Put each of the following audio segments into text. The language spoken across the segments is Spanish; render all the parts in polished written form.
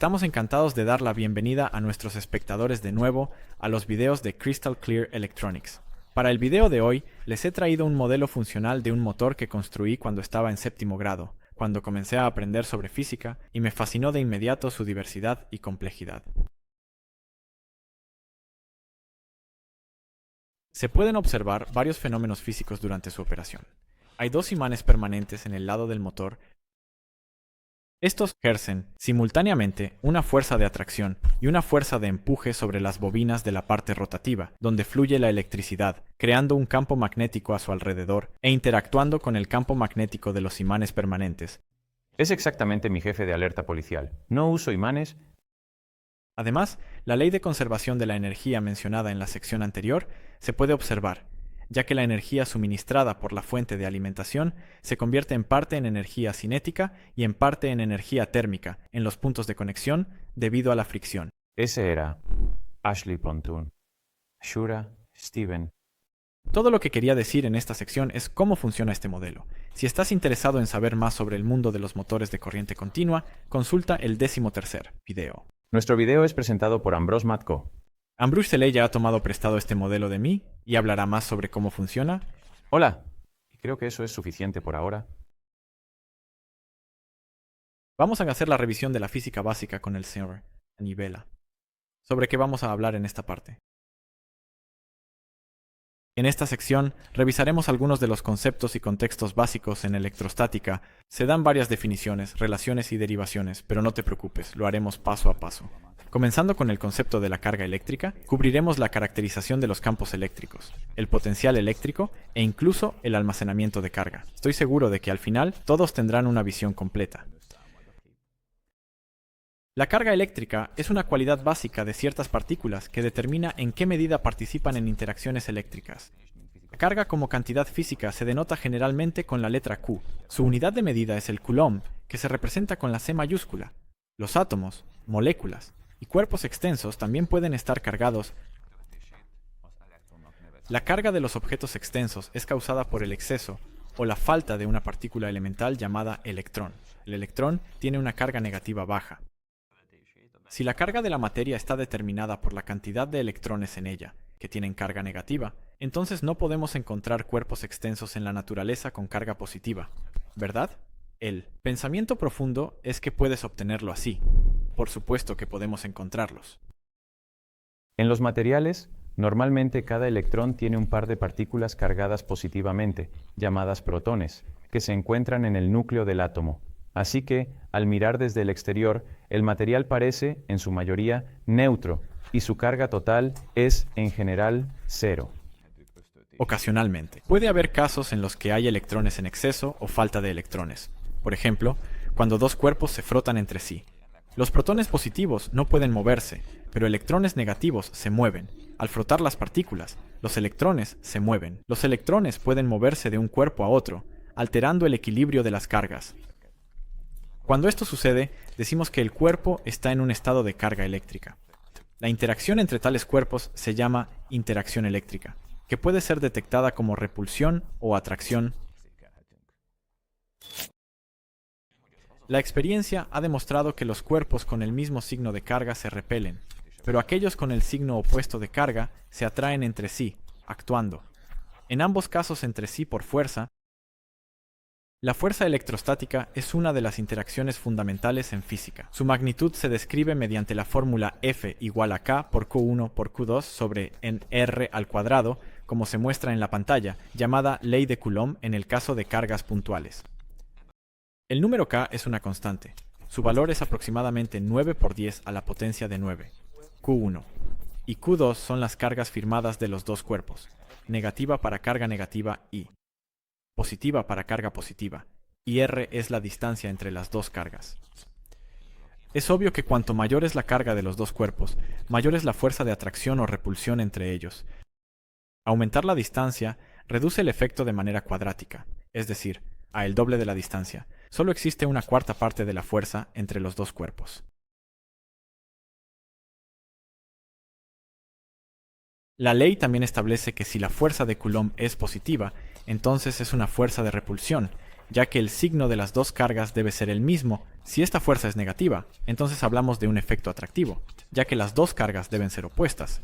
Estamos encantados de dar la bienvenida a nuestros espectadores de nuevo a los videos de Crystal Clear Electronics. Para el video de hoy, les he traído un modelo funcional de un motor que construí cuando estaba en séptimo grado, cuando comencé a aprender sobre física, y me fascinó de inmediato su diversidad y complejidad. Se pueden observar varios fenómenos físicos durante su operación. Hay dos imanes permanentes en el lado del motor. Estos ejercen simultáneamente una fuerza de atracción y una fuerza de empuje sobre las bobinas de la parte rotativa, donde fluye la electricidad, creando un campo magnético a su alrededor e interactuando con el campo magnético de los imanes permanentes. Es exactamente mi jefe de alerta policial. No uso imanes. Además, la ley de conservación de la energía mencionada en la sección anterior se puede observar, ya que la energía suministrada por la fuente de alimentación se convierte en parte en energía cinética y en parte en energía térmica en los puntos de conexión debido a la fricción. Ese era Ashley Pontoon, Shura, Steven. Todo lo que quería decir en esta sección es cómo funciona este modelo. Si estás interesado en saber más sobre el mundo de los motores de corriente continua, consulta el 13º video. Nuestro video es presentado por Ambrosch Matko. Ambrosch Selei ya ha tomado prestado este modelo de mí y hablará más sobre cómo funciona. Hola, y creo que eso es suficiente por ahora. Vamos a hacer la revisión de la física básica con el señor Nivela. ¿Sobre qué vamos a hablar en esta parte? En esta sección revisaremos algunos de los conceptos y contextos básicos en electrostática. Se dan varias definiciones, relaciones y derivaciones, pero no te preocupes, lo haremos paso a paso. Comenzando con el concepto de la carga eléctrica, cubriremos la caracterización de los campos eléctricos, el potencial eléctrico e incluso el almacenamiento de carga. Estoy seguro de que al final todos tendrán una visión completa. La carga eléctrica es una cualidad básica de ciertas partículas que determina en qué medida participan en interacciones eléctricas. La carga como cantidad física se denota generalmente con la letra Q. Su unidad de medida es el coulomb, que se representa con la C mayúscula. Los átomos, moléculas y cuerpos extensos también pueden estar cargados. La carga de los objetos extensos es causada por el exceso o la falta de una partícula elemental llamada electrón. El electrón tiene una carga negativa baja. Si la carga de la materia está determinada por la cantidad de electrones en ella, que tienen carga negativa, entonces no podemos encontrar cuerpos extensos en la naturaleza con carga positiva, ¿verdad? El pensamiento profundo es que puedes obtenerlo así. Por supuesto que podemos encontrarlos. En los materiales, normalmente cada electrón tiene un par de partículas cargadas positivamente, llamadas protones, que se encuentran en el núcleo del átomo. Así que, al mirar desde el exterior, el material parece, en su mayoría, neutro, y su carga total es, en general, cero. Ocasionalmente. Puede haber casos en los que hay electrones en exceso o falta de electrones. Por ejemplo, cuando dos cuerpos se frotan entre sí. Los protones positivos no pueden moverse, pero electrones negativos se mueven. Al frotar las partículas, los electrones se mueven. Los electrones pueden moverse de un cuerpo a otro, alterando el equilibrio de las cargas. Cuando esto sucede, decimos que el cuerpo está en un estado de carga eléctrica. La interacción entre tales cuerpos se llama interacción eléctrica, que puede ser detectada como repulsión o atracción. La experiencia ha demostrado que los cuerpos con el mismo signo de carga se repelen, pero aquellos con el signo opuesto de carga se atraen entre sí, actuando. En ambos casos entre sí por fuerza. La fuerza electrostática es una de las interacciones fundamentales en física. Su magnitud se describe mediante la fórmula F igual a K por Q1 por Q2 sobre R al cuadrado, como se muestra en la pantalla, llamada ley de Coulomb en el caso de cargas puntuales. El número K es una constante. Su valor es aproximadamente 9 por 10 a la potencia de 9. Q1 y Q2 son las cargas firmadas de los dos cuerpos, negativa para carga negativa y positiva para carga positiva, y R es la distancia entre las dos cargas. Es obvio que cuanto mayor es la carga de los dos cuerpos, mayor es la fuerza de atracción o repulsión entre ellos. Aumentar la distancia reduce el efecto de manera cuadrática, es decir, a el doble de la distancia. Solo existe una cuarta parte de la fuerza entre los dos cuerpos. La ley también establece que si la fuerza de Coulomb es positiva, entonces es una fuerza de repulsión, ya que el signo de las dos cargas debe ser el mismo. Si esta fuerza es negativa, entonces hablamos de un efecto atractivo, ya que las dos cargas deben ser opuestas.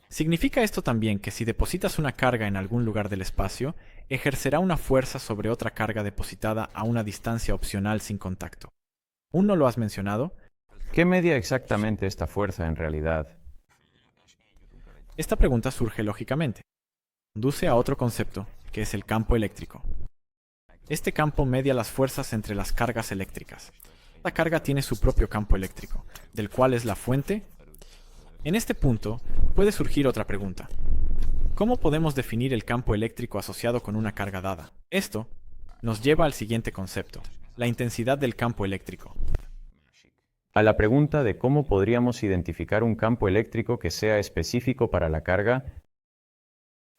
Significa esto también que si depositas una carga en algún lugar del espacio, ejercerá una fuerza sobre otra carga depositada a una distancia opcional sin contacto. ¿Aún no lo has mencionado? ¿Qué media exactamente esta fuerza en realidad? Esta pregunta surge lógicamente. Conduce a otro concepto, que es el campo eléctrico. Este campo media las fuerzas entre las cargas eléctricas. Cada carga tiene su propio campo eléctrico, del cual es la fuente. En este punto, puede surgir otra pregunta. ¿Cómo podemos definir el campo eléctrico asociado con una carga dada? Esto nos lleva al siguiente concepto, la intensidad del campo eléctrico. A la pregunta de cómo podríamos identificar un campo eléctrico que sea específico para la carga,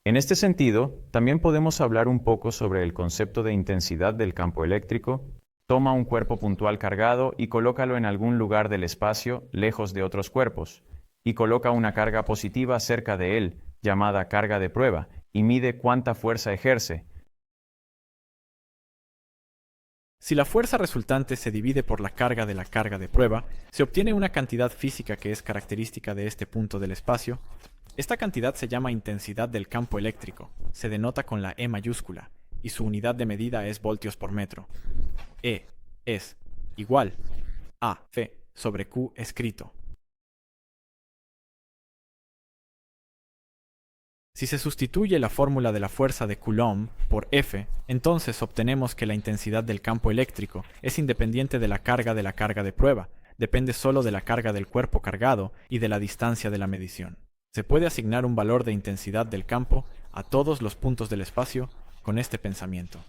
en este sentido, también podemos hablar un poco sobre el concepto de intensidad del campo eléctrico. Toma un cuerpo puntual cargado y colócalo en algún lugar del espacio, lejos de otros cuerpos, y coloca una carga positiva cerca de él, llamada carga de prueba, y mide cuánta fuerza ejerce. Si la fuerza resultante se divide por la carga de prueba, se obtiene una cantidad física que es característica de este punto del espacio. Esta cantidad se llama intensidad del campo eléctrico, se denota con la E mayúscula, y su unidad de medida es voltios por metro. E es igual a F sobre Q escrito. Si se sustituye la fórmula de la fuerza de Coulomb por F, entonces obtenemos que la intensidad del campo eléctrico es independiente de la carga de prueba, depende solo de la carga del cuerpo cargado y de la distancia de la medición. Se puede asignar un valor de intensidad del campo a todos los puntos del espacio con este pensamiento.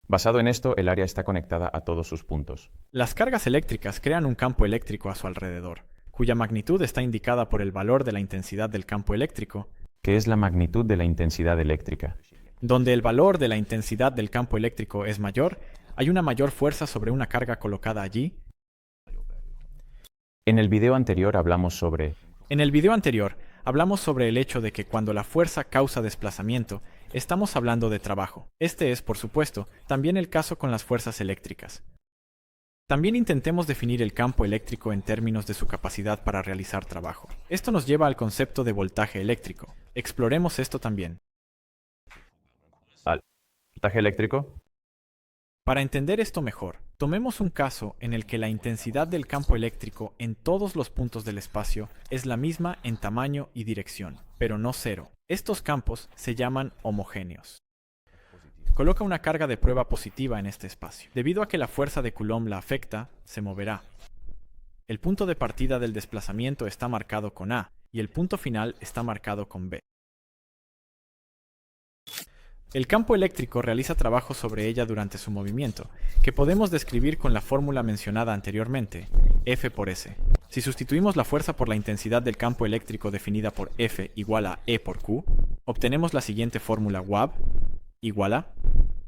Basado en esto, el área está conectada a todos sus puntos. Las cargas eléctricas crean un campo eléctrico a su alrededor, cuya magnitud está indicada por el valor de la intensidad del campo eléctrico. ¿Qué es la magnitud de la intensidad eléctrica? Donde el valor de la intensidad del campo eléctrico es mayor, hay una mayor fuerza sobre una carga colocada allí. En el video anterior hablamos sobre... En el video anterior, hablamos sobre el hecho de que cuando la fuerza causa desplazamiento, estamos hablando de trabajo. Este es, por supuesto, también el caso con las fuerzas eléctricas. También intentemos definir el campo eléctrico en términos de su capacidad para realizar trabajo. Esto nos lleva al concepto de voltaje eléctrico. Exploremos esto también. ¿Al voltaje eléctrico? Para entender esto mejor, tomemos un caso en el que la intensidad del campo eléctrico en todos los puntos del espacio es la misma en tamaño y dirección, pero no cero. Estos campos se llaman homogéneos. Coloca una carga de prueba positiva en este espacio. Debido a que la fuerza de Coulomb la afecta, se moverá. El punto de partida del desplazamiento está marcado con A y el punto final está marcado con B. El campo eléctrico realiza trabajo sobre ella durante su movimiento, que podemos describir con la fórmula mencionada anteriormente, F por S. Si sustituimos la fuerza por la intensidad del campo eléctrico definida por F igual a E por Q, obtenemos la siguiente fórmula WAB igual a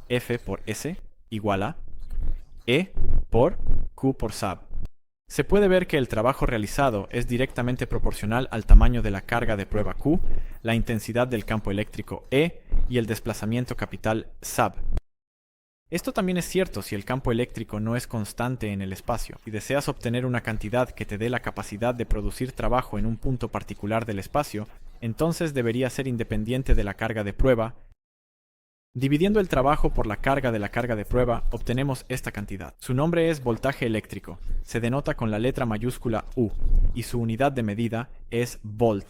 F por S igual a E por Q por SAB. Se puede ver que el trabajo realizado es directamente proporcional al tamaño de la carga de prueba Q, la intensidad del campo eléctrico E y el desplazamiento capital SAB. Esto también es cierto si el campo eléctrico no es constante en el espacio. Si deseas obtener una cantidad que te dé la capacidad de producir trabajo en un punto particular del espacio, entonces debería ser independiente de la carga de prueba. Dividiendo el trabajo por la carga de prueba, obtenemos esta cantidad. Su nombre es voltaje eléctrico, se denota con la letra mayúscula U, y su unidad de medida es volt.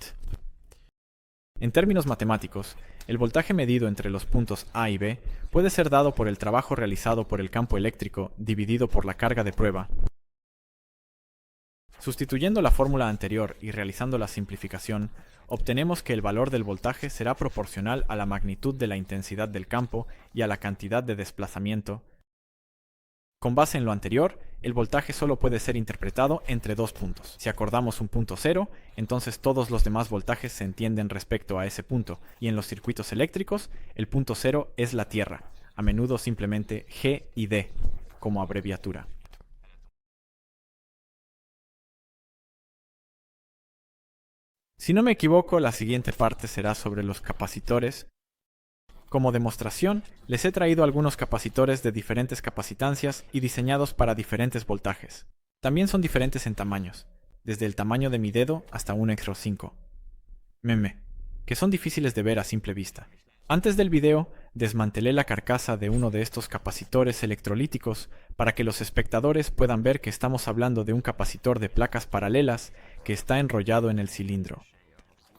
En términos matemáticos, el voltaje medido entre los puntos A y B puede ser dado por el trabajo realizado por el campo eléctrico dividido por la carga de prueba. Sustituyendo la fórmula anterior y realizando la simplificación, obtenemos que el valor del voltaje será proporcional a la magnitud de la intensidad del campo y a la cantidad de desplazamiento. Con base en lo anterior, el voltaje solo puede ser interpretado entre dos puntos. Si acordamos un punto cero, entonces todos los demás voltajes se entienden respecto a ese punto, y en los circuitos eléctricos, el punto cero es la tierra, a menudo simplemente G y D, como abreviatura. Si no me equivoco, la siguiente parte será sobre los capacitores. Como demostración, les he traído algunos capacitores de diferentes capacitancias y diseñados para diferentes voltajes. También son diferentes en tamaños, desde el tamaño de mi dedo hasta un Exro 5. Que son difíciles de ver a simple vista. Antes del video, desmantelé la carcasa de uno de estos capacitores electrolíticos para que los espectadores puedan ver que estamos hablando de un capacitor de placas paralelas que está enrollado en el cilindro.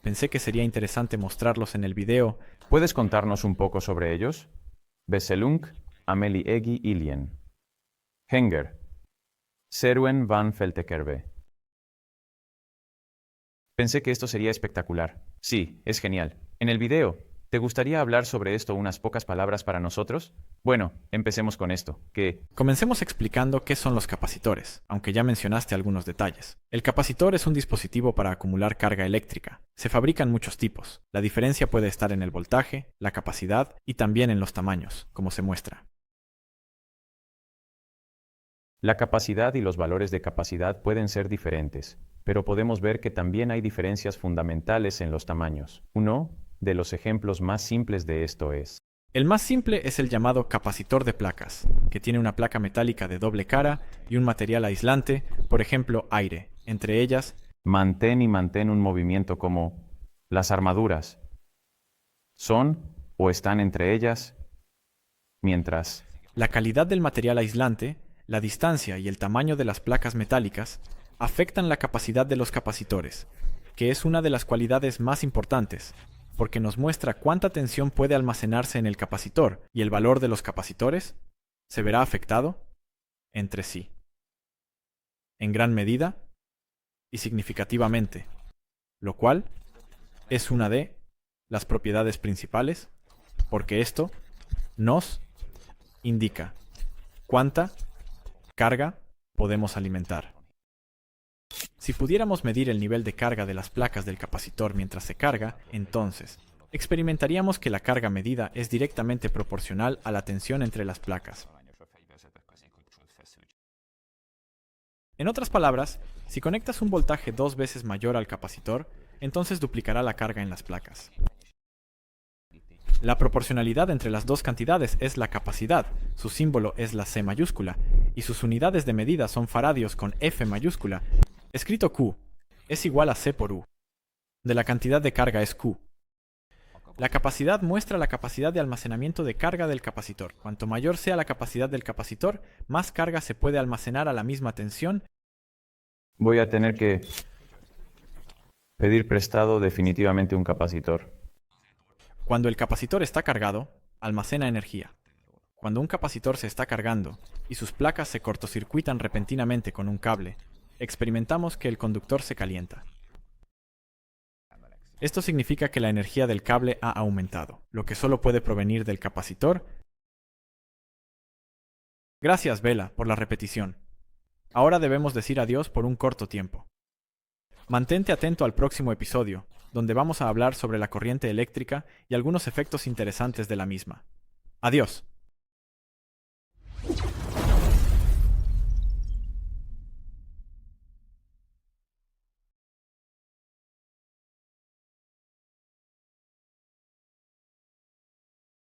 Pensé que sería interesante mostrarlos en el video. ¿Puedes contarnos un poco sobre ellos? Beselunk, Amelie Eggy Ilien. Henger. Serwen van Veltekerve. Pensé que esto sería espectacular. Sí, es genial. En el video, ¿te gustaría hablar sobre esto unas pocas palabras para nosotros? Bueno, empecemos con esto, Comencemos explicando qué son los capacitores, aunque ya mencionaste algunos detalles. El capacitor es un dispositivo para acumular carga eléctrica. Se fabrican muchos tipos. La diferencia puede estar en el voltaje, la capacidad y también en los tamaños, como se muestra. La capacidad y los valores de capacidad pueden ser diferentes, pero podemos ver que también hay diferencias fundamentales en los tamaños. Uno de los ejemplos más simples de esto es: el más simple es el llamado capacitor de placas, que tiene una placa metálica de doble cara y un material aislante, por ejemplo aire, entre ellas mantén un movimiento como las armaduras. Son o están entre ellas, mientras la calidad del material aislante, la distancia y el tamaño de las placas metálicas afectan la capacidad de los capacitores, que es una de las cualidades más importantes, porque nos muestra cuánta tensión puede almacenarse en el capacitor, y el valor de los capacitores se verá afectado entre sí, en gran medida y significativamente, lo cual es una de las propiedades principales, porque esto nos indica cuánta carga podemos alimentar. Si pudiéramos medir el nivel de carga de las placas del capacitor mientras se carga, entonces experimentaríamos que la carga medida es directamente proporcional a la tensión entre las placas. En otras palabras, si conectas un voltaje 2 veces mayor al capacitor, entonces duplicará la carga en las placas. La proporcionalidad entre las dos cantidades es la capacidad, su símbolo es la C mayúscula, y sus unidades de medida son faradios con F mayúscula, escrito Q, es igual a C por U. De la cantidad de carga es Q. La capacidad muestra la capacidad de almacenamiento de carga del capacitor. Cuanto mayor sea la capacidad del capacitor, más carga se puede almacenar a la misma tensión. Voy a tener que pedir prestado definitivamente un capacitor. Cuando el capacitor está cargado, almacena energía. Cuando un capacitor se está cargando y sus placas se cortocircuitan repentinamente con un cable, experimentamos que el conductor se calienta. Esto significa que la energía del cable ha aumentado, lo que solo puede provenir del capacitor. Gracias, Vela, por la repetición. Ahora debemos decir adiós por un corto tiempo. Mantente atento al próximo episodio, donde vamos a hablar sobre la corriente eléctrica y algunos efectos interesantes de la misma. Adiós.